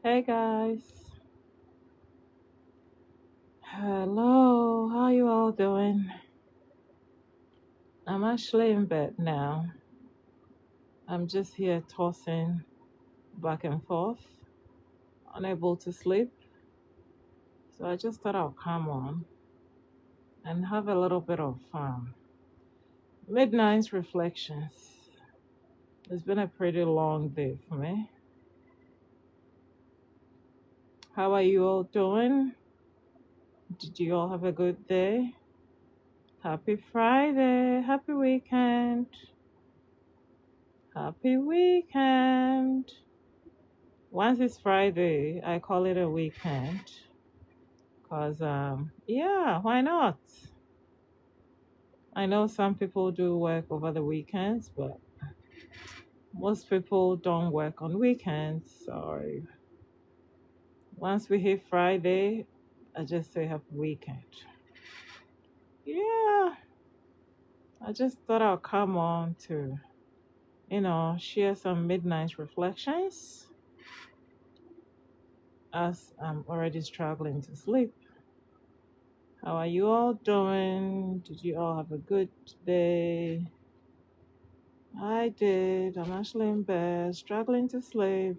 Hey guys. Hello. How you all doing? I'm actually in bed now. I'm just here tossing back and forth, unable to sleep. So I just thought I'll come on and have a little bit of midnight reflections. It's been a pretty long day for me. How are you all doing? Did you all have a good day? Happy Friday. Happy weekend. Happy weekend. Once it's Friday, I call it a weekend. Cause yeah, why not? I know some people do work over the weekends, but most people don't work on weekends. So once we hit Friday, I just say happy weekend. Yeah, I just thought I'll come on to, share some midnight reflections as I'm already struggling to sleep. How are you all doing? Did you all have a good day? I did. I'm actually in bed, struggling to sleep.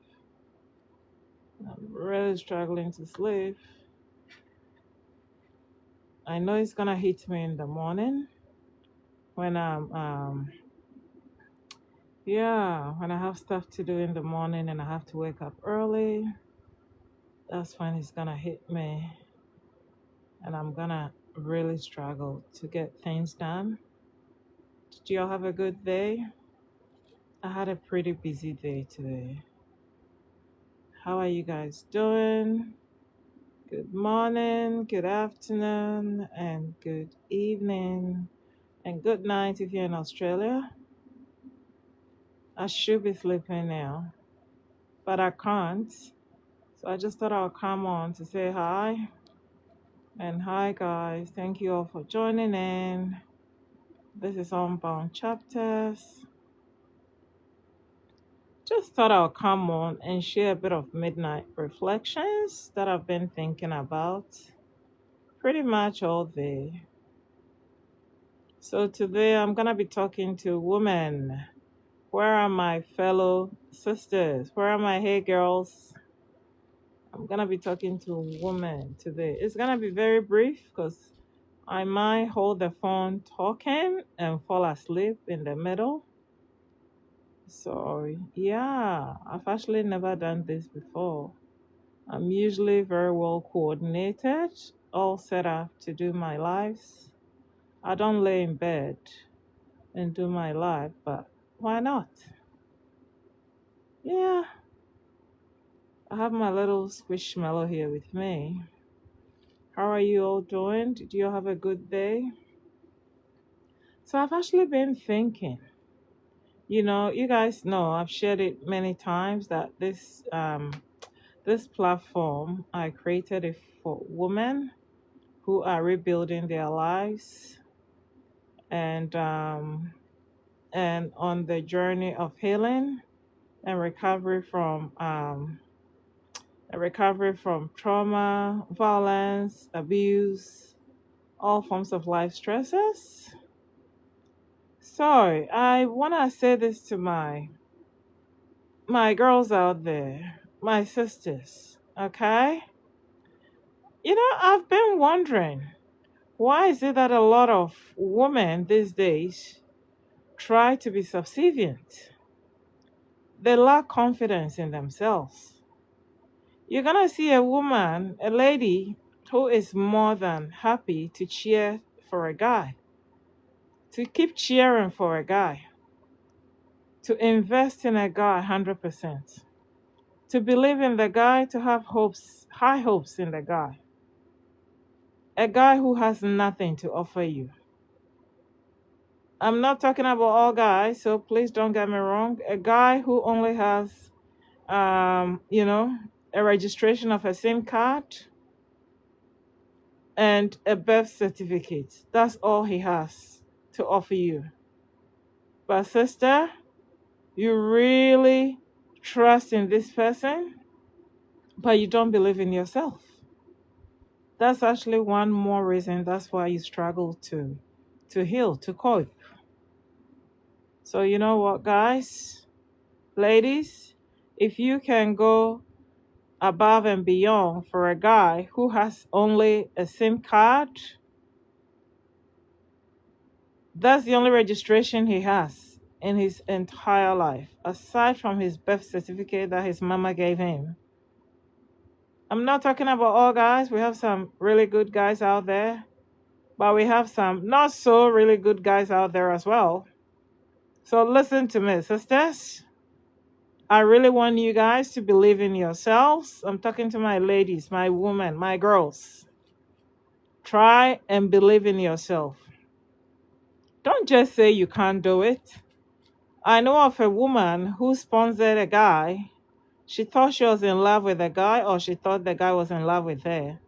I'm really struggling to sleep. I know it's gonna hit me in the morning when when I have stuff to do in the morning and I have to wake up early. That's when it's gonna hit me, and I'm gonna really struggle to get things done. Did you all have a good day? I had a pretty busy day today. How are you guys doing? Good morning, good afternoon, and good evening, and good night if you're in Australia. I should be sleeping now, but I can't. So I just thought I'll come on to say hi. And hi, guys. Thank you all for joining in. This is Unbound Chapters. Just thought I'll come on and share a bit of midnight reflections that I've been thinking about pretty much all day. So today I'm going to be talking to women. Where are my fellow sisters? Where are my hey girls? I'm going to be talking to women today. It's going to be very brief because I might hold the phone talking and fall asleep in the middle. So, yeah, I've actually never done this before. I'm usually very well coordinated, all set up to do my lives. I don't lay in bed and do my life, but why not? Yeah, I have my little squishmallow here with me. How are you all doing? Did you all have a good day? So I've actually been thinking, you guys know I've shared it many times that this platform I created it for women who are rebuilding their lives and on the journey of healing and recovery from trauma, violence, abuse, all forms of life stresses. So I want to say this to my girls out there, my sisters. Okay, I've been wondering why is it that a lot of women these days try to be subservient? They lack confidence in themselves. You're gonna see a woman, a lady, who is more than happy to cheer for a guy, to keep cheering for a guy, to invest in a guy 100%, to believe in the guy, to have hopes, high hopes in the guy. A guy who has nothing to offer you. I'm not talking about all guys, so please don't get me wrong. A guy who only has, um, you know, a registration of a SIM card and a birth certificate. That's all he has to offer you. But sister, you really trust in this person? but you don't believe in yourself. That's actually one more reason that's why you struggle to heal, to cope. So you know what, guys? Ladies, if you can go above and beyond for a guy who has only a SIM card, that's the only registration he has in his entire life, aside from his birth certificate that his mama gave him. I'm not talking about all guys. We have some really good guys out there, but we have some not so really good guys out there as well. So listen to me, sisters. I really want you guys to believe in yourselves. I'm talking to my ladies, my women, my girls. Try and believe in yourself. Don't just say you can't do it. I know of a woman who sponsored a guy. She thought she was in love with the guy, or she thought the guy was in love with her.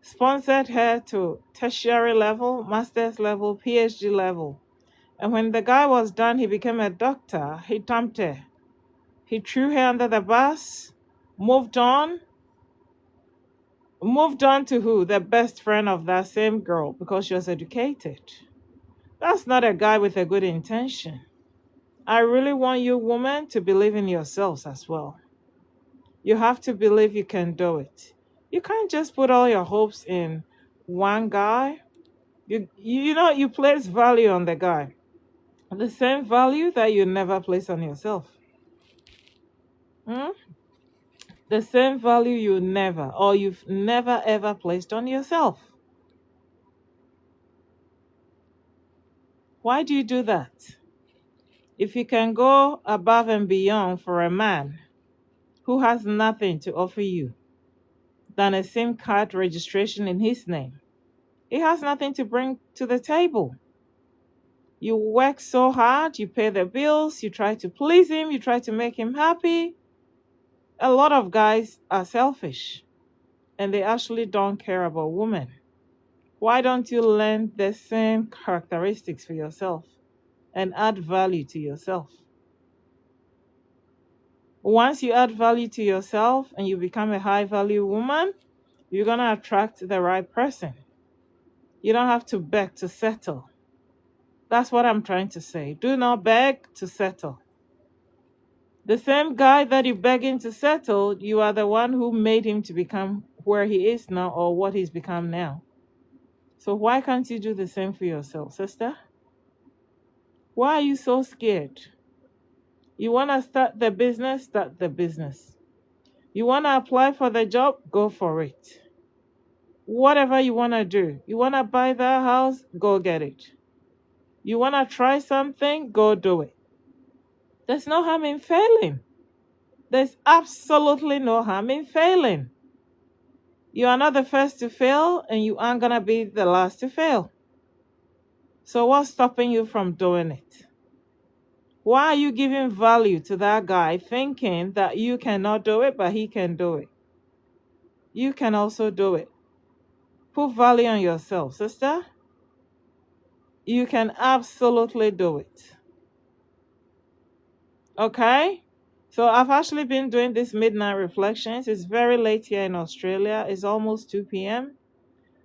Sponsored her to tertiary level, master's level, PhD level. And when the guy was done, he became a doctor. He dumped her. He threw her under the bus, moved on. Moved on to who? The best friend of that same girl because she was educated. That's not a guy with a good intention. I really want you women to believe in yourselves as well. You have to believe you can do it. You can't just put all your hopes in one guy. You place value on the guy. The same value that you never place on yourself. Hmm? The same value you've never ever placed on yourself. Why do you do that? If you can go above and beyond for a man who has nothing to offer you than a SIM card registration in his name, he has nothing to bring to the table. You work so hard, you pay the bills, you try to please him, you try to make him happy. A lot of guys are selfish and they actually don't care about women. Why don't you learn the same characteristics for yourself and add value to yourself? Once you add value to yourself and you become a high value woman, you're going to attract the right person. You don't have to beg to settle. That's what I'm trying to say. Do not beg to settle. The same guy that you're begging to settle, you are the one who made him to become where he is now or what he's become now. So why can't you do the same for yourself, sister? Why are you so scared? You want to start the business? Start the business. You want to apply for the job? Go for it. Whatever you want to do. You want to buy that house? Go get it. You want to try something? Go do it. There's no harm in failing. There's absolutely no harm in failing. You are not the first to fail, and you aren't going to be the last to fail. So what's stopping you from doing it? Why are you giving value to that guy thinking that you cannot do it, but he can do it? You can also do it. Put value on yourself, sister. You can absolutely do it. Okay? So I've actually been doing these midnight reflections. It's very late here in Australia. It's almost 2 p.m.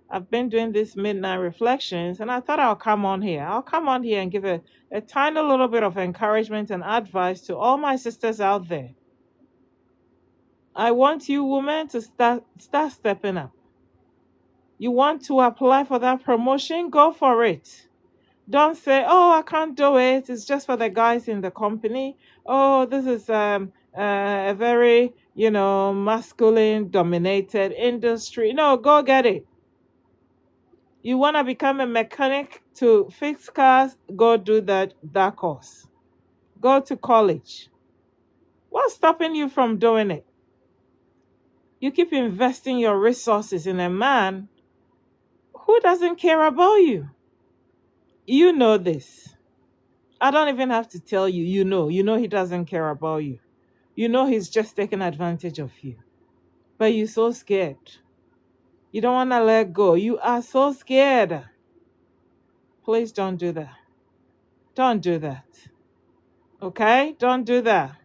I've been doing these midnight reflections and I thought I'll come on here. I'll come on here and give a tiny little bit of encouragement and advice to all my sisters out there. I want you women to start stepping up. You want to apply for that promotion? Go for it. Don't say, "Oh, I can't do it. It's just for the guys in the company. Oh, this is a very, masculine dominated industry." No, go get it. You want to become a mechanic to fix cars? Go do that course. Go to college. What's stopping you from doing it? You keep investing your resources in a man who doesn't care about you. You know this. I don't even have to tell you. You know he doesn't care about you. You know he's just taking advantage of you. But you're so scared. You don't want to let go. You are so scared. Please don't do that. Don't do that. Okay? Don't do that.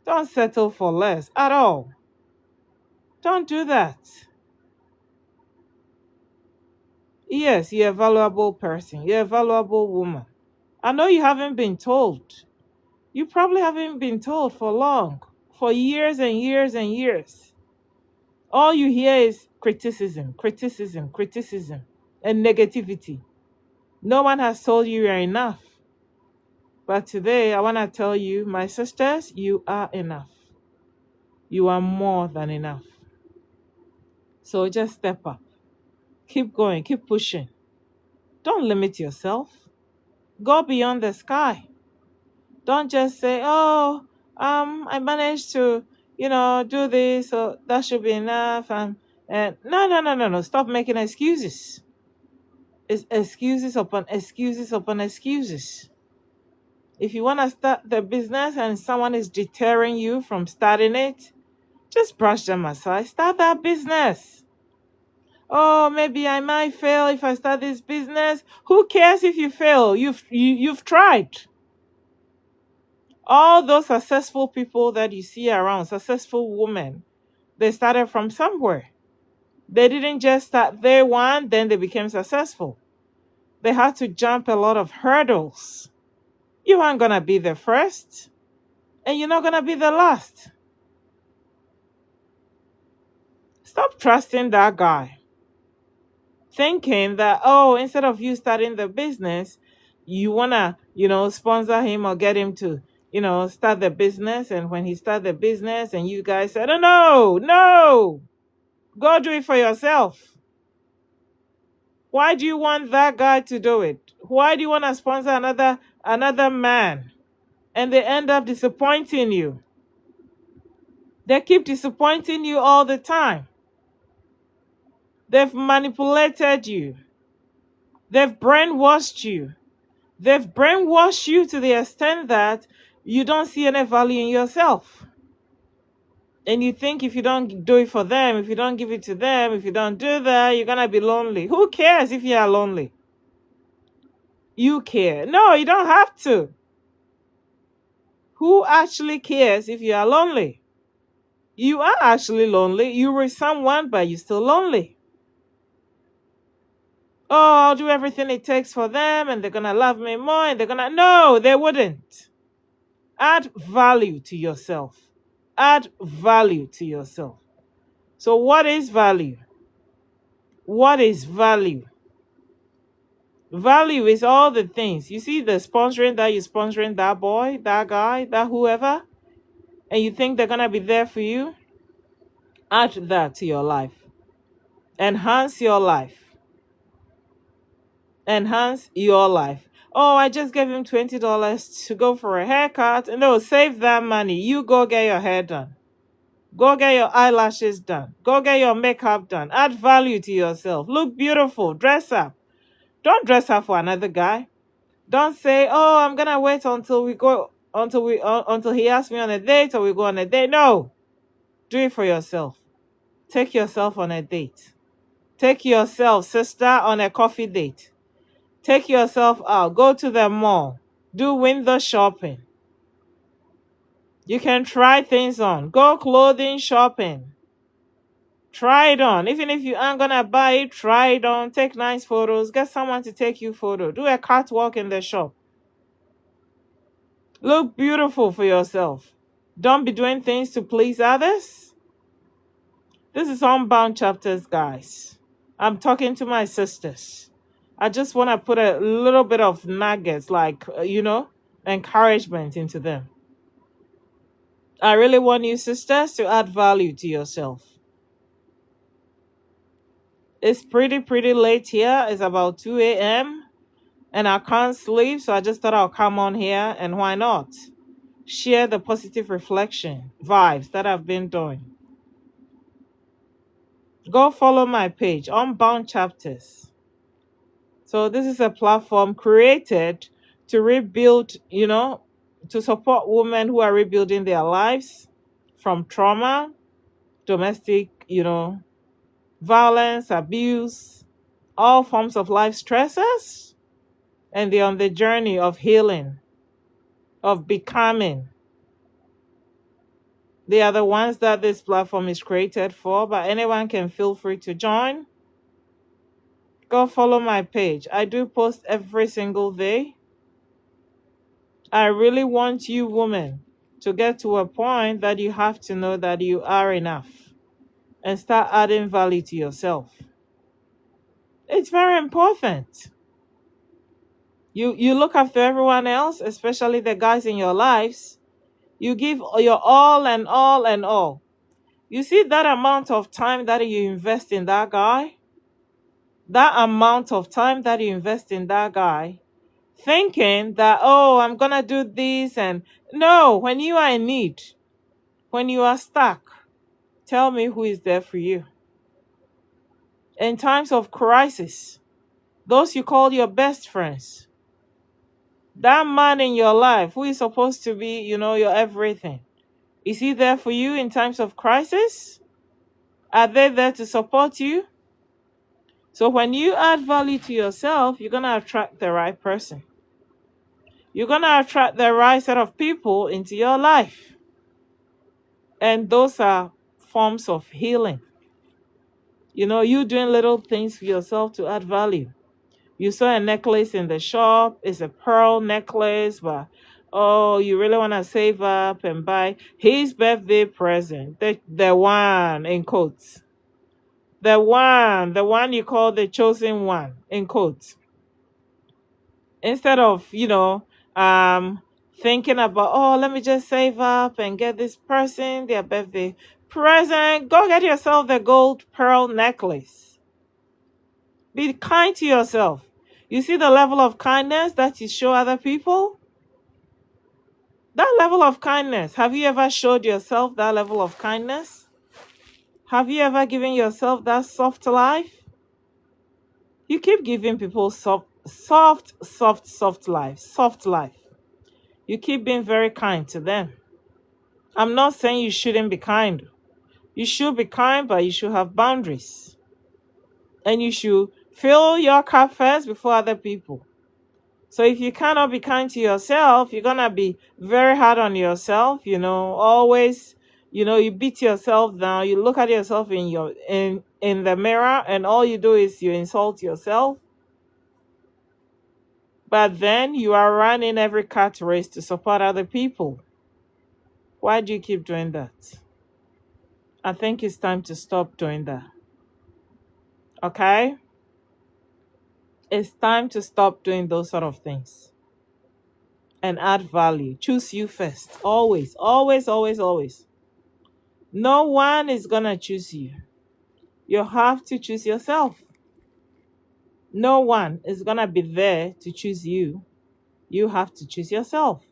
Don't settle for less at all. Don't do that. Yes, you're a valuable person. You're a valuable woman. I know you haven't been told. You probably haven't been told for long, for years and years and years. All you hear is criticism, criticism, criticism, and negativity. No one has told you you're enough. But today, I want to tell you, my sisters, you are enough. You are more than enough. So just step up. Keep going, keep pushing. Don't limit yourself. Go beyond the sky. Don't just say, oh, I managed to, do this, so that should be enough. And no, no, no, no, no. Stop making excuses. It's excuses upon excuses upon excuses. If you want to start the business and someone is deterring you from starting it, just brush them aside. Start that business. Oh, maybe I might fail if I start this business. Who cares if you fail? You've tried. All those successful people that you see around, successful women, they started from somewhere. They didn't just start day one, then they became successful. They had to jump a lot of hurdles. You aren't going to be the first, and you're not going to be the last. Stop trusting that guy, thinking that, oh, instead of you starting the business, you want to, sponsor him or get him to, start the business. And when he started the business and you guys said, oh, no, go do it for yourself. Why do you want that guy to do it? Why do you want to sponsor another man? And they end up disappointing you. They keep disappointing you all the time. They've manipulated you. They've brainwashed you. They've brainwashed you to the extent that you don't see any value in yourself. And you think if you don't do it for them, if you don't give it to them, if you don't do that, you're going to be lonely. Who cares if you are lonely? You care. No, you don't have to. Who actually cares if you are lonely? You are actually lonely. You were someone, but you're still lonely. Oh, I'll do everything it takes for them and they're going to love me more and they're going to... No, they wouldn't. Add value to yourself. Add value to yourself. So what is value? What is value? Value is all the things. You see the sponsoring that you're sponsoring that boy, that guy, that whoever, and you think they're going to be there for you? Add that to your life. Enhance your life. Enhance your life. Oh, I just gave him $20 to go for a haircut. No, save that money. You go get your hair done. Go get your eyelashes done. Go get your makeup done. Add value to yourself. Look beautiful. Dress up. Don't dress up for another guy. Don't say, oh, I'm going to wait until he asks me on a date or we go on a date. No. Do it for yourself. Take yourself on a date. Take yourself, sister, on a coffee date. Take yourself out. Go to the mall. Do window shopping. You can try things on. Go clothing shopping. Try it on. Even if you aren't going to buy it, try it on. Take nice photos. Get someone to take you photo. Do a catwalk in the shop. Look beautiful for yourself. Don't be doing things to please others. This is Unbound Chapters, guys. I'm talking to my sisters. I just want to put a little bit of nuggets, like, encouragement into them. I really want you sisters to add value to yourself. It's pretty late here. It's about 2 a.m. and I can't sleep, so I just thought I'll come on here, and why not? Share the positive reflection vibes that I've been doing. Go follow my page, Unbound Chapters. So this is a platform created to rebuild, to support women who are rebuilding their lives from trauma, domestic, violence, abuse, all forms of life stresses. And they're on the journey of healing, of becoming. They are the ones that this platform is created for, but anyone can feel free to join. Go follow my page. I do post every single day. I really want you women to get to a point that you have to know that you are enough and start adding value to yourself. It's very important. You look after everyone else, especially the guys in your lives. You give your all and all and all. You see that amount of time that you invest in that guy? That amount of time that you invest in that guy, thinking that, oh, I'm going to do this. And no, when you are in need, when you are stuck, tell me who is there for you. In times of crisis, those you call your best friends, that man in your life who is supposed to be, your everything, is he there for you in times of crisis? Are they there to support you? So when you add value to yourself, you're going to attract the right person. You're going to attract the right set of people into your life. And those are forms of healing. You doing little things for yourself to add value. You saw a necklace in the shop. It's a pearl necklace, but oh, you really want to save up and buy his birthday present. The one in quotes. The one you call the chosen one in quotes. Instead of, thinking about, oh, let me just save up and get this person their birthday present, go get yourself the gold pearl necklace. Be kind to yourself. You see the level of kindness that you show other people? That level of kindness, have you ever showed yourself that level of kindness? Have you ever given yourself that soft life? You keep giving people soft life, soft life. You keep being very kind to them. I'm not saying you shouldn't be kind. You should be kind, but you should have boundaries. And you should fill your cup first before other people. So if you cannot be kind to yourself, you're going to be very hard on yourself, always, you beat yourself down. You look at yourself in the mirror and all you do is you insult yourself. But then you are running every cat race to support other people. Why do you keep doing that? I think it's time to stop doing that. Okay? It's time to stop doing those sort of things and add value. Choose you first. Always, always, always, always. No one is going to choose you. You have to choose yourself. No one is going to be there to choose you. You have to choose yourself.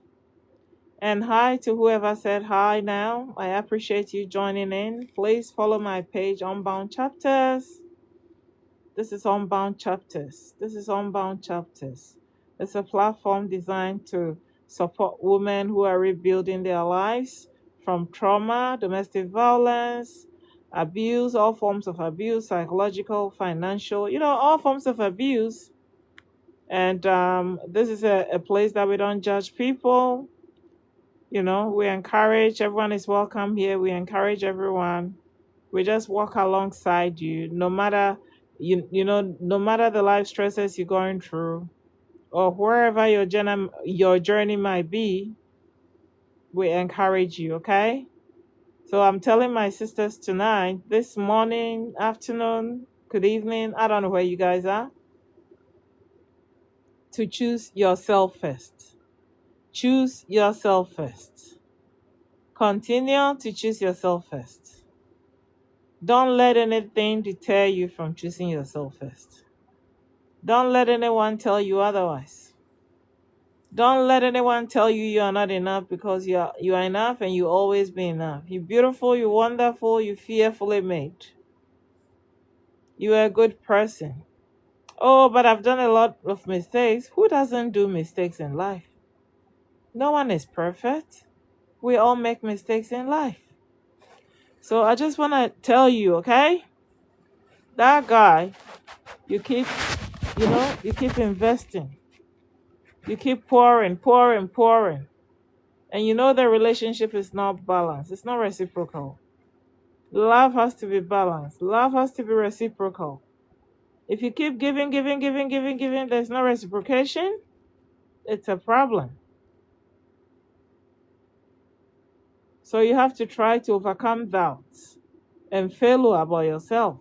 And hi to whoever said hi now. I appreciate you joining in. Please follow my page, Unbound Chapters. This is Unbound Chapters. This is Unbound Chapters. It's a platform designed to support women who are rebuilding their lives from trauma, domestic violence, abuse, all forms of abuse, psychological, financial, all forms of abuse. And this is a place that we don't judge people. We encourage, everyone is welcome here. We encourage everyone. We just walk alongside you, no matter no matter the life stresses you're going through or wherever your journey might be, we encourage you, okay? So I'm telling my sisters tonight, this morning, afternoon, good evening, I don't know where you guys are, to choose yourself first. Choose yourself first. Continue to choose yourself first. Don't let anything deter you from choosing yourself first. Don't let anyone tell you otherwise. Don't let anyone tell you you are not enough, because you are enough and you always be enough. You're beautiful, you're wonderful, you're fearfully made. You are a good person. Oh, but I've done a lot of mistakes. Who doesn't do mistakes in life? No one is perfect. We all make mistakes in life. So I just want to tell you, okay? That guy, you keep investing. You keep pouring. And you know the relationship is not balanced. It's not reciprocal. Love has to be balanced. Love has to be reciprocal. If you keep giving, giving, giving, giving, giving, there's no reciprocation, it's a problem. So you have to try to overcome doubts and failure about yourself.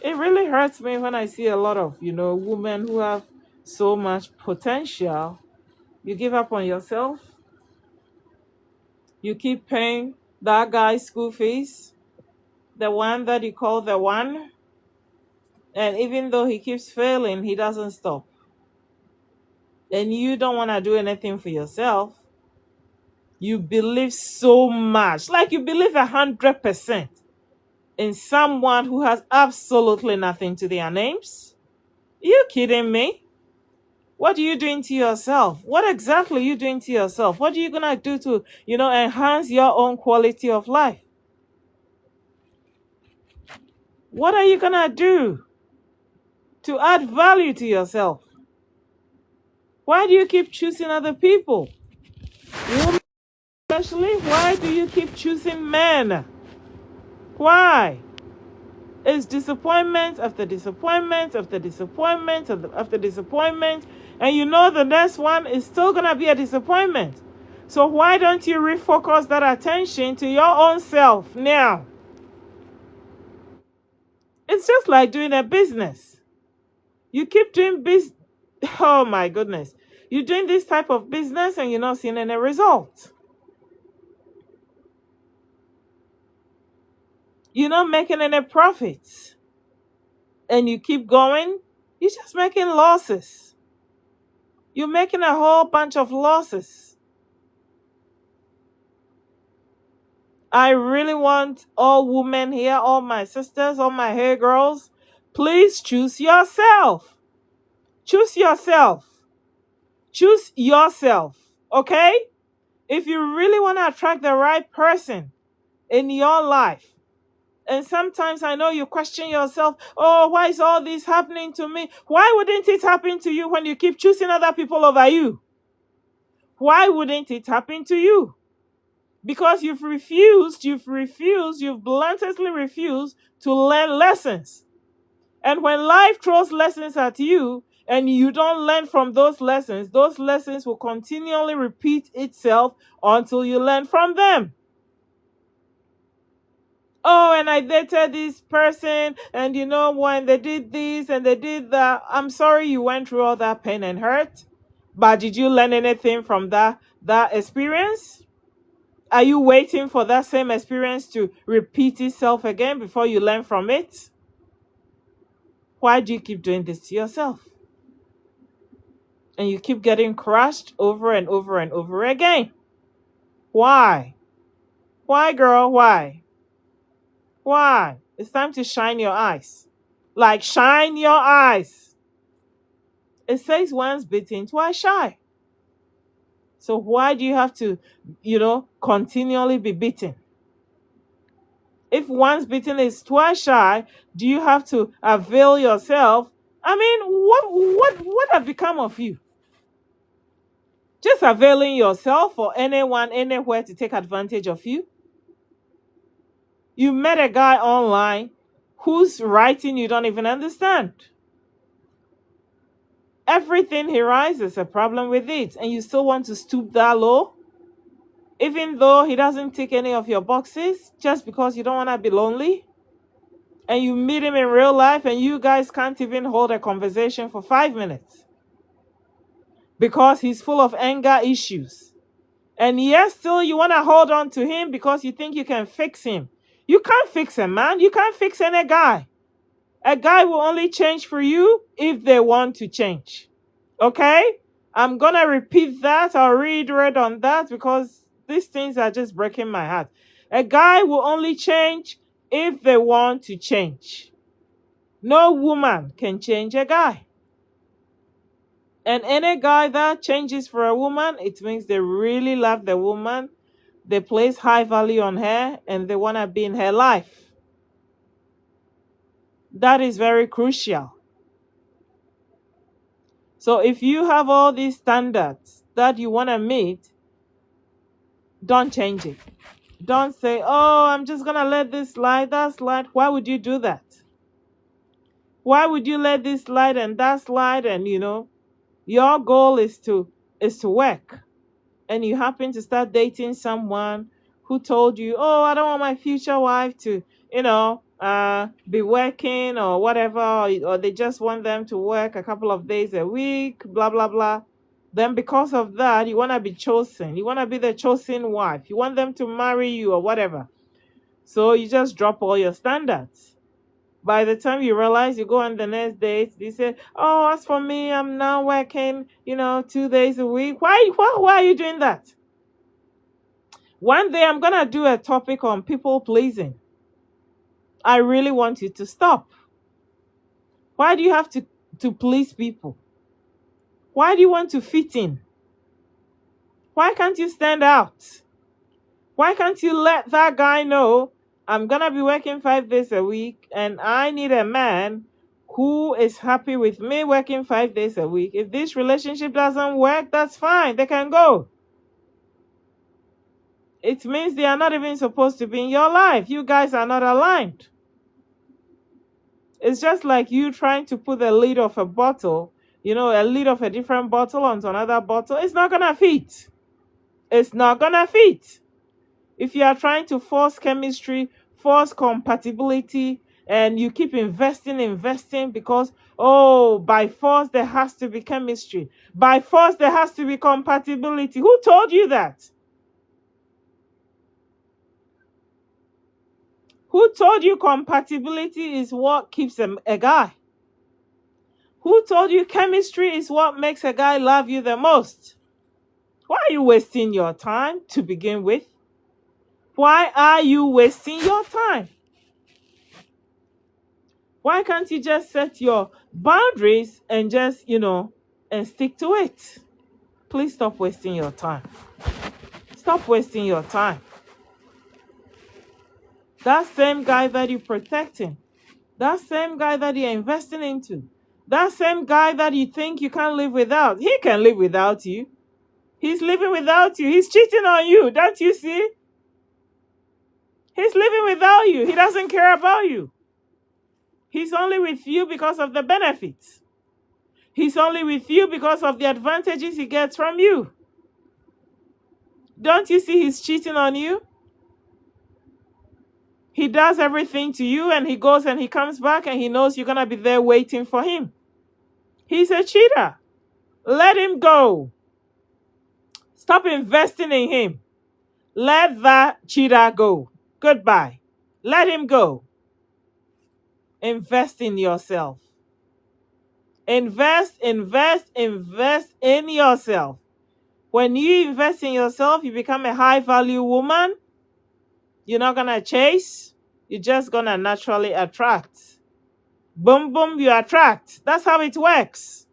It really hurts me when I see a lot of, women who have so much potential. You give up on yourself. You keep paying that guy's school fees, the one that you call the one. And even though he keeps failing, he doesn't stop. And you don't want to do anything for yourself. You believe so much, like you believe 100% in someone who has absolutely nothing to their names. You kidding me? What are you doing to yourself? What exactly are you doing to yourself? What are you gonna do to, enhance your own quality of life? What are you gonna do to add value to yourself? Why do you keep choosing other people? Women especially, why do you keep choosing men? Why? It's disappointment after disappointment after disappointment after disappointment, and you know the next one is still going to be a disappointment. So why don't you refocus that attention to your own self now? It's just like doing a business. You keep doing business. Oh my goodness. You're doing this type of business and you're not seeing any result. You're not making any profits. And you keep going, you're just making losses. You're making a whole bunch of losses. I really want all women here, all my sisters, all my hair girls, please choose yourself. Choose yourself. Choose yourself, okay? If you really want to attract the right person in your life, and sometimes I know you question yourself, oh, why is all this happening to me? Why wouldn't it happen to you when you keep choosing other people over you? Why wouldn't it happen to you? Because you've bluntly refused to learn lessons. And when life throws lessons at you and you don't learn from those lessons will continually repeat itself until you learn from them. Oh, and I dated this person, and when they did this and they did that, I'm sorry you went through all that pain and hurt, but did you learn anything from that experience? Are you waiting for that same experience to repeat itself again before you learn from it? Why do you keep doing this to yourself? And you keep getting crushed over and over and over again. Why? Why, girl? Why? Why? It's time to shine your eyes. Like, shine your eyes. It says once bitten, twice shy. So why do you have to, continually be bitten? If once bitten is twice shy, do you have to avail yourself? I mean, what have become of you? Just availing yourself for anyone, anywhere to take advantage of you? You met a guy online whose writing you don't even understand. Everything he writes is a problem with it, and you still want to stoop that low? Even though he doesn't tick any of your boxes, just because you don't want to be lonely? And you meet him in real life and you guys can't even hold a conversation for 5 minutes because he's full of anger issues. And yet still you want to hold on to him because you think you can fix him. You can't fix a man. You can't fix any guy. A guy will only change for you if they want to change. Okay? I'm going to repeat that. I'll reiterate on that because these things are just breaking my heart. A guy will only change if they want to change. No woman can change a guy. And any guy that changes for a woman, it means they really love the woman, they place high value on her, and they want to be in her life. That is very crucial. So if you have all these standards that you want to meet, Don't change it. Don't say, oh, I'm just going to let this slide, that slide. Why would you do that? Why would you let this slide and that slide? And, your goal is to work. And you happen to start dating someone who told you, oh, I don't want my future wife to, be working or whatever, or they just want them to work a couple of days a week, blah, blah, blah. Then because of that, you want to be chosen. You want to be the chosen wife. You want them to marry you or whatever. So you just drop all your standards. By the time you realize, you go on the next date, they say, oh, as for me, I'm now working, 2 days a week. Why are you doing that? One day I'm going to do a topic on people pleasing. I really want you to stop. Why do you have to please people? Why do you want to fit in? Why can't you stand out? Why can't you let that guy know, I'm going to be working 5 days a week and I need a man who is happy with me working 5 days a week. If this relationship doesn't work, that's fine. They can go. It means they are not even supposed to be in your life. You guys are not aligned. It's just like you trying to put the lid of a bottle, a lid of a different bottle onto another bottle. It's not going to fit. It's not going to fit. If you are trying to force chemistry, force compatibility, and you keep investing because, oh, by force there has to be chemistry. By force there has to be compatibility. Who told you that? Who told you compatibility is what keeps a guy? Who told you chemistry is what makes a guy love you the most? Why are you wasting your time to begin with? Why are you wasting your time? Why can't you just set your boundaries and just, and stick to it? Please stop wasting your time. Stop wasting your time. That same guy that you're protecting, that same guy that you're investing into, that same guy that you think you can't live without, he can live without you. He's living without you. He's cheating on you. Don't you see? He's living without you. He doesn't care about you. He's only with you because of the benefits. He's only with you because of the advantages he gets from you. Don't you see he's cheating on you? He does everything to you and he goes and he comes back and he knows you're going to be there waiting for him. He's a cheater. Let him go. Stop investing in him. Let that cheater go. Goodbye. Let him go. Invest in yourself. Invest in yourself. When you invest in yourself, you become a high-value woman. You're not going to chase. You're just going to naturally attract. Boom, boom, you attract. That's how it works.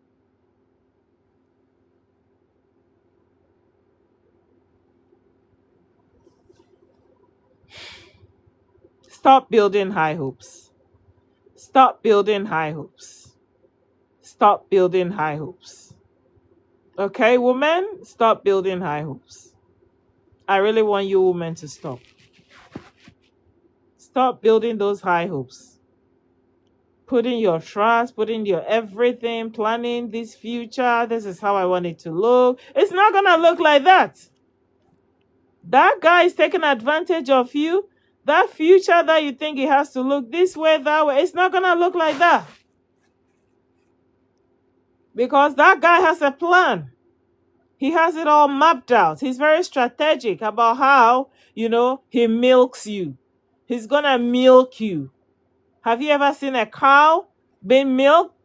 Stop building high hopes. Stop building high hopes. Stop building high hopes. Okay, women, stop building high hopes. I really want you women to stop. Stop building those high hopes. Putting your trust, putting your everything, planning this future. This is how I want it to look. It's not going to look like that. That guy is taking advantage of you. That future that you think it has to look this way, that way, it's not going to look like that. Because that guy has a plan. He has it all mapped out. He's very strategic about how, he milks you. He's going to milk you. Have you ever seen a cow being milked?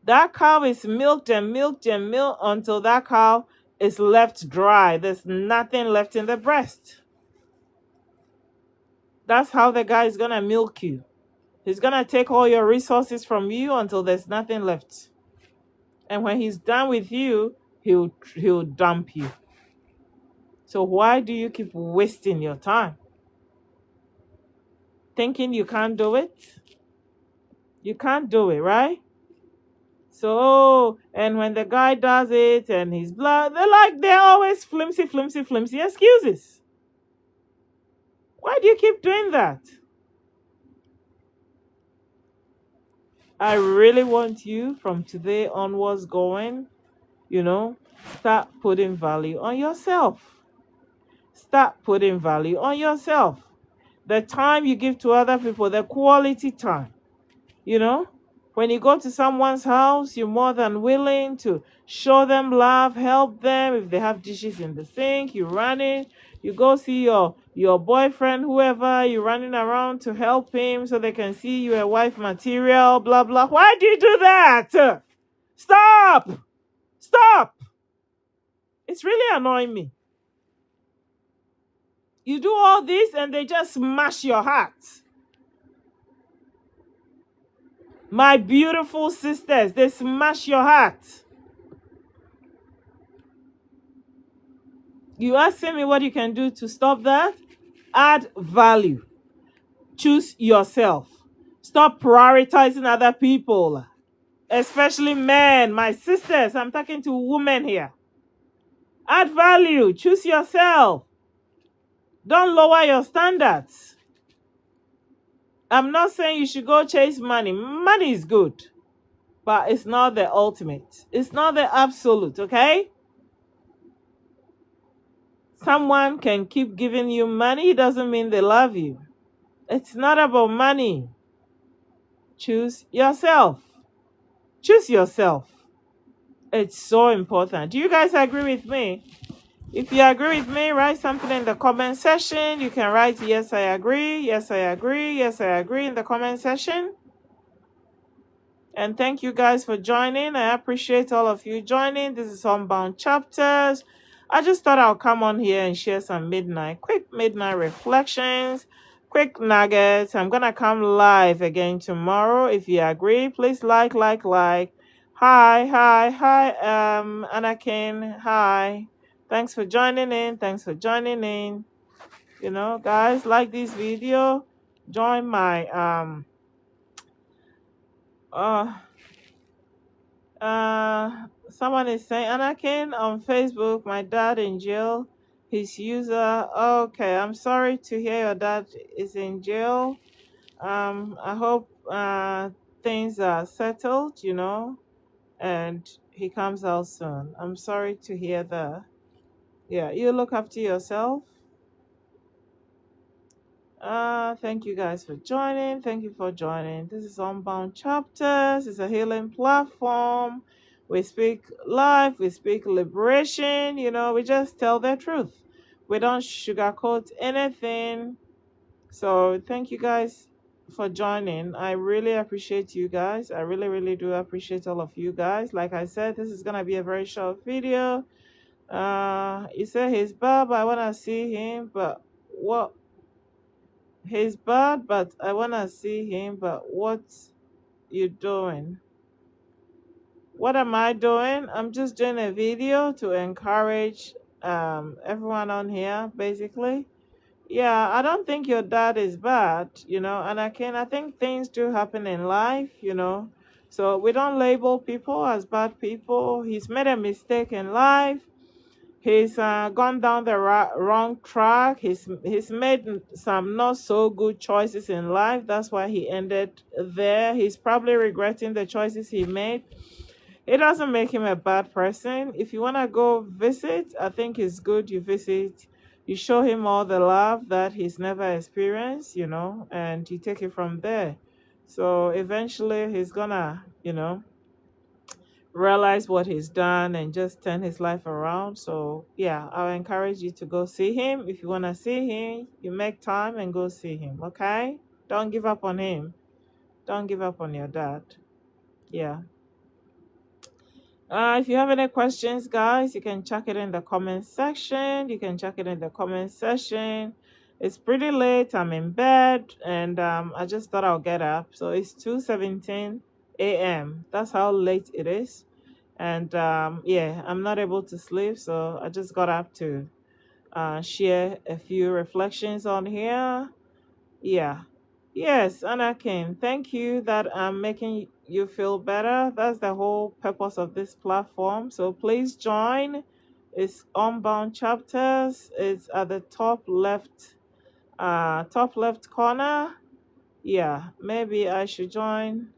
That cow is milked and milked and milked until that cow is left dry. There's nothing left in the breast. That's how the guy is going to milk you. He's going to take all your resources from you until there's nothing left. And when he's done with you, he'll dump you. So why do you keep wasting your time? Thinking you can't do it? You can't do it, right? So, and when the guy does it and he's blah, they're always flimsy excuses. Why do you keep doing that? I really want you from today onwards going, you know, start putting value on yourself. Start putting value on yourself. The time you give to other people, the quality time, you know, when you go to someone's house, you're more than willing to show them love, help them. If they have dishes in the sink, you run in. You go see your boyfriend, whoever, you're running around to help him so they can see you a wife material, blah, blah. Why do you do that? Stop! Stop! It's really annoying me. You do all this and they just smash your heart. My beautiful sisters, they smash your heart. You asking me what you can do to stop that? Add value. Choose yourself. Stop prioritizing other people, especially men. My sisters, I'm talking to women here. Add value. Choose yourself. Don't lower your standards. I'm not saying you should go chase money. Money is good, but it's not the ultimate. It's not the absolute, okay? Someone can keep giving you money, it doesn't mean they love you. It's not about money. Choose yourself. Choose yourself. It's so important. Do you guys agree with me? If you agree with me, write something in the comment section. You can write yes, I agree, yes, I agree, yes, I agree in the comment section. And thank you guys for joining. I appreciate all of you joining. This is Unbound Chapters. I just thought I'll come on here and share some quick midnight reflections, quick nuggets. I'm going to come live again tomorrow. If you agree, please like. Hi, Anakin. Hi. Thanks for joining in. You know, guys, like this video. Join my someone is saying, Anakin on Facebook, my dad in jail. His user. Okay, I'm sorry to hear your dad is in jail. I hope things are settled, you know, and he comes out soon. I'm sorry to hear that. Yeah, you look after yourself. Thank you guys for joining. Thank you for joining. This is Unbound Chapters. It's a healing platform. We speak life, we speak liberation, you know, we just tell the truth. We don't sugarcoat anything. So thank you guys for joining. I really appreciate you guys. I really do appreciate all of you guys. Like I said, this is gonna be a very short video. You said he's bad, but I wanna see him, but what he's bad, but I wanna see him, but what you doing? What am I doing? I'm just doing a video to encourage everyone on here, basically. Yeah, I don't think your dad is bad, you know, and I think things do happen in life, you know. So we don't label people as bad people. He's made a mistake in life. He's gone down the wrong track. He's made some not so good choices in life. That's why he ended there. He's probably regretting the choices he made. It doesn't make him a bad person. If you want to go visit, I think it's good you visit. You show him all the love that he's never experienced, you know, and you take it from there. So eventually he's gonna, you know, realize what he's done and just turn his life around. So yeah, I'll encourage you to go see him. If you want to see him, you make time and go see him, okay? Don't give up on him. Don't give up on your dad. Yeah. If you have any questions, guys, you can check it in the comment section. It's pretty late. I'm in bed, and I just thought I'll get up. So it's 2:17 a.m. That's how late it is. And yeah, I'm not able to sleep, so I just got up to share a few reflections on here. Yeah. Yes, Anakin, thank you that I'm making you feel better. That's the whole purpose of this platform. So please join. It's Unbound Chapters. It's at the top left corner. Yeah, maybe I should join.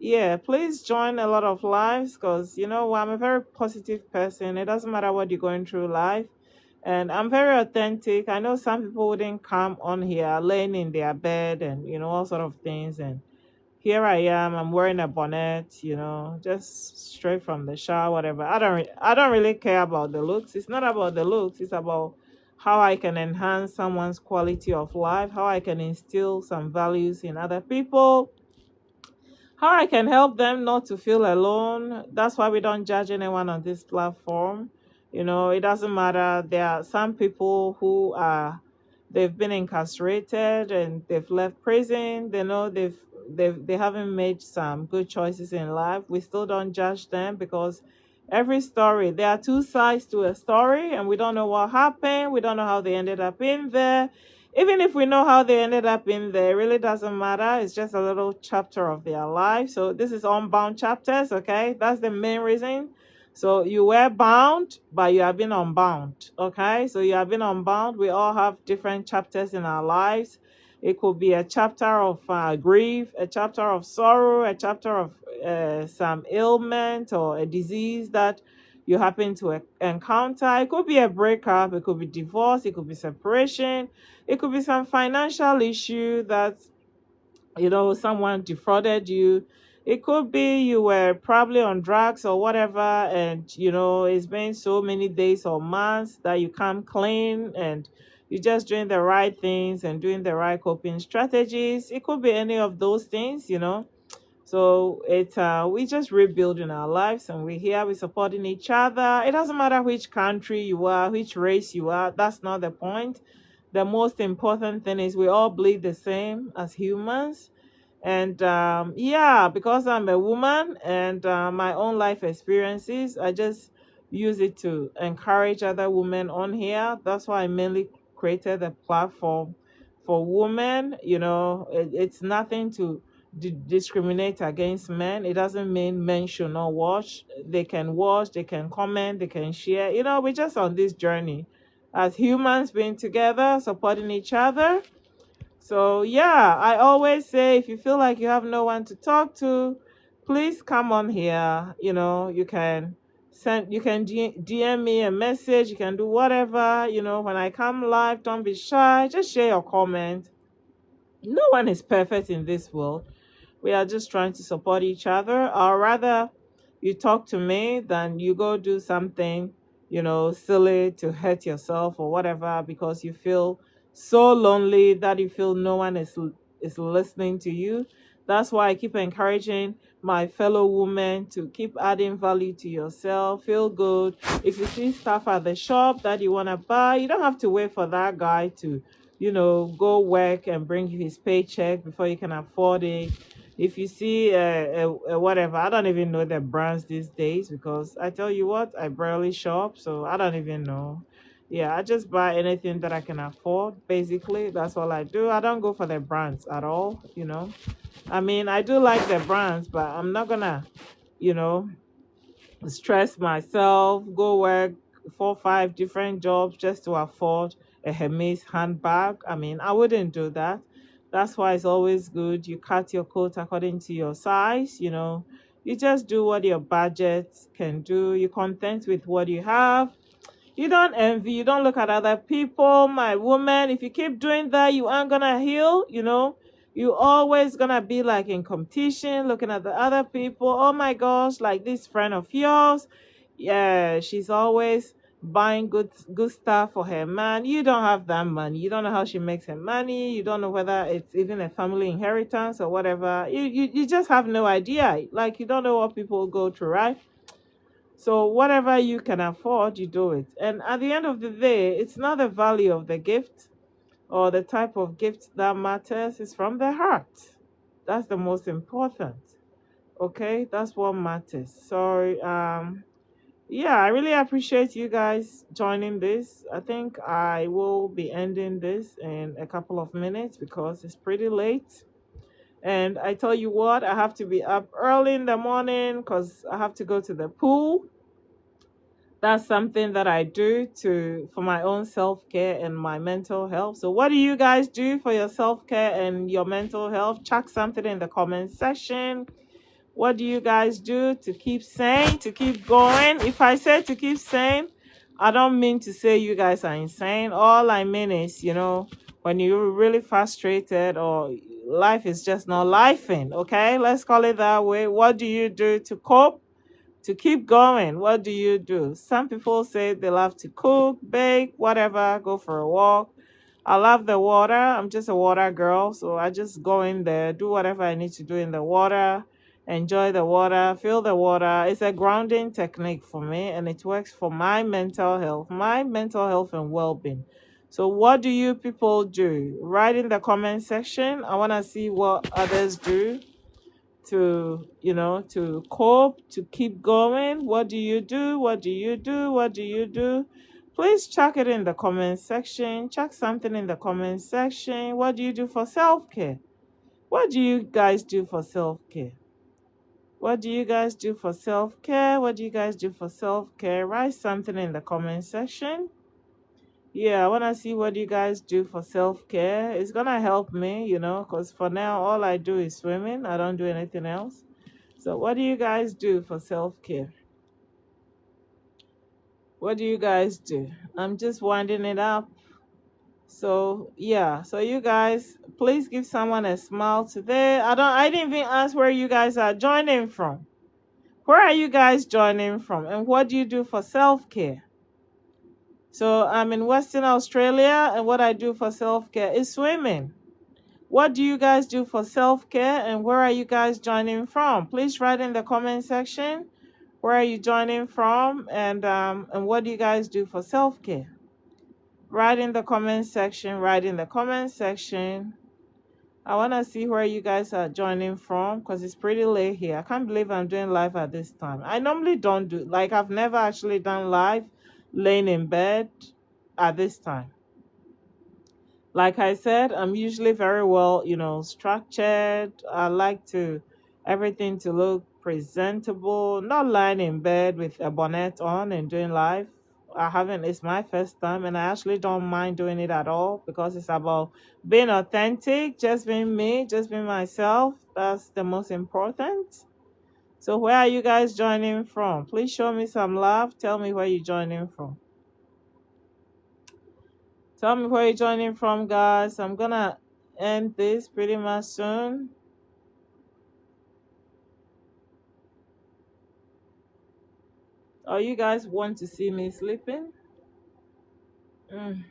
Yeah, please join a lot of lives because I'm a very positive person. It doesn't matter what you're going through life. And I'm very authentic. I know some people wouldn't come on here laying in their bed and all sort of things. And here I am. I'm wearing a bonnet. Just straight from the shower, whatever. I don't really care about the looks. It's not about the looks. It's about how I can enhance someone's quality of life, how I can instill some values in other people, how I can help them not to feel alone. That's why we don't judge anyone on this platform. It doesn't matter. There are some people who they've been incarcerated and they've left prison. They know they haven't made some good choices in life. We still don't judge them because every story, there are two sides to a story, and we don't know what happened. We don't know how they ended up in there. Even if we know how they ended up in there, it really doesn't matter. It's just a little chapter of their life. So this is Unbound Chapters, okay? That's the main reason. So you were bound, but you have been unbound, okay? So you have been unbound. We all have different chapters in our lives. It could be a chapter of grief, a chapter of sorrow, a chapter of some ailment or a disease that you happen to encounter. It could be a breakup, it could be divorce, it could be separation, it could be some financial issue that someone defrauded you. It could be you were probably on drugs or whatever, and it's been so many days or months that you come clean and you're just doing the right things and doing the right coping strategies. It could be any of those things. So it's we just rebuilding our lives, and we're here, we're supporting each other. It doesn't matter which country you are, which race you are. That's not the point. The most important thing is we all bleed the same as humans. And yeah, because I'm a woman and my own life experiences, I just use it to encourage other women on here. That's why I mainly created a platform for women. It's nothing to discriminate against men. It doesn't mean men should not watch, they can comment, they can share. We're just on this journey as humans, being together, supporting each other. So yeah, I always say if you feel like you have no one to talk to, please come on here. You can DM me a message, you can do whatever. When I come live, don't be shy. Just share your comment. No one is perfect in this world. We are just trying to support each other. Or rather, you talk to me than you go do something, silly to hurt yourself or whatever because you feel so lonely that you feel no one is listening to you. That's why I keep encouraging my fellow women to keep adding value to yourself. Feel good. If you see stuff at the shop that you want to buy, you don't have to wait for that guy to go work and bring you his paycheck before you can afford it. If you see whatever, I don't even know the brands these days because I tell you what, I barely shop, so I don't even know. Yeah, I just buy anything that I can afford. Basically, that's all I do. I don't go for the brands at all. I mean, I do like the brands, but I'm not gonna, you know, stress myself, go work 4 5 different jobs just to afford a Hermes handbag. I mean, I wouldn't do that. That's why it's always good you cut your coat according to your size. You just do what your budget can do. You're content with what you have. You don't envy, you don't look at other people, my woman. If you keep doing that, you aren't gonna heal. You always gonna be like in competition, looking at the other people. Oh my gosh, like this friend of yours. Yeah, she's always buying good stuff for her man. You don't have that money. You don't know how she makes her money. You don't know whether it's even a family inheritance or whatever. You just have no idea. Like you don't know what people go through, right? So whatever you can afford, you do it. And at the end of the day, it's not the value of the gift or the type of gift that matters. It's from the heart. That's the most important. Okay, that's what matters. Sorry. Yeah, I really appreciate you guys joining this. I think I will be ending this in a couple of minutes because it's pretty late. And I tell you what, I have to be up early in the morning because I have to go to the pool. That's something that I do to for my own self-care and my mental health. So what do you guys do for your self-care and your mental health? Chuck something in the comment section. What do you guys do to keep sane, to keep going? If I say to keep sane, I don't mean to say you guys are insane. All I mean is, when you're really frustrated or life is just not lifing, okay? Let's call it that way. What do you do to cope? To keep going, what do you do? Some people say they love to cook, bake, whatever, go for a walk. I love the water. I'm just a water girl, so I just go in there, do whatever I need to do in the water, enjoy the water, feel the water. It's a grounding technique for me, and it works for my mental health and well-being. So what do you people do? Write in the comment section. I want to see what others do to cope, to keep going. What do you do? What do you do? What do you do? Please chuck it in the comment section. Chuck something in the comment section. What do you do for self-care? What do you guys do for self-care? What do you guys do for self-care? What do you guys do for self-care? Write something in the comment section. Yeah, I want to see what you guys do for self-care. It's going to help me, because for now, all I do is swimming. I don't do anything else. So, what do you guys do for self care? What do you guys do? I'm just winding it up. So, yeah. So, you guys, please give someone a smile today. I didn't even ask where you guys are joining from. Where are you guys joining from? And what do you do for self care? So, I'm in Western Australia, and what I do for self care is swimming. What do you guys do for self care, and where are you guys joining from? Please write in the comment section. Where are you joining from, and what do you guys do for self care? Write in the comment section. Write in the comment section. I want to see where you guys are joining from because it's pretty late here. I can't believe I'm doing live at this time. I normally don't do I've never actually done live laying in bed at this time. Like I said, I'm usually very well, structured. I like to everything to look presentable, not lying in bed with a bonnet on and doing live. I haven't, it's my first time and I actually don't mind doing it at all because it's about being authentic, just being me, just being myself. That's the most important. So where are you guys joining from? Please show me some love. Tell me where you're joining from. Tell me where you're joining from, guys. I'm gonna end this pretty much soon. Oh, you guys want to see me sleeping? Mm,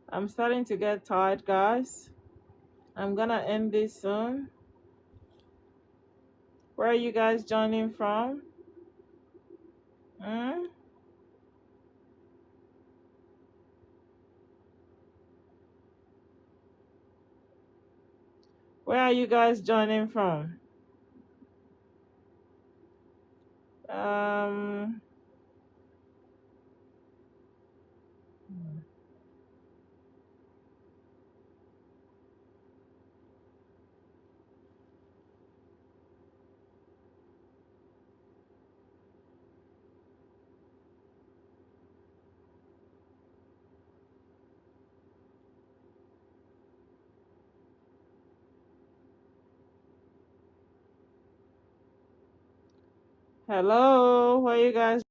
I'm starting to get tired, guys. I'm gonna end this soon. Where are you guys joining from? Mm? Where are you guys joining from? Um, Hello, where you guys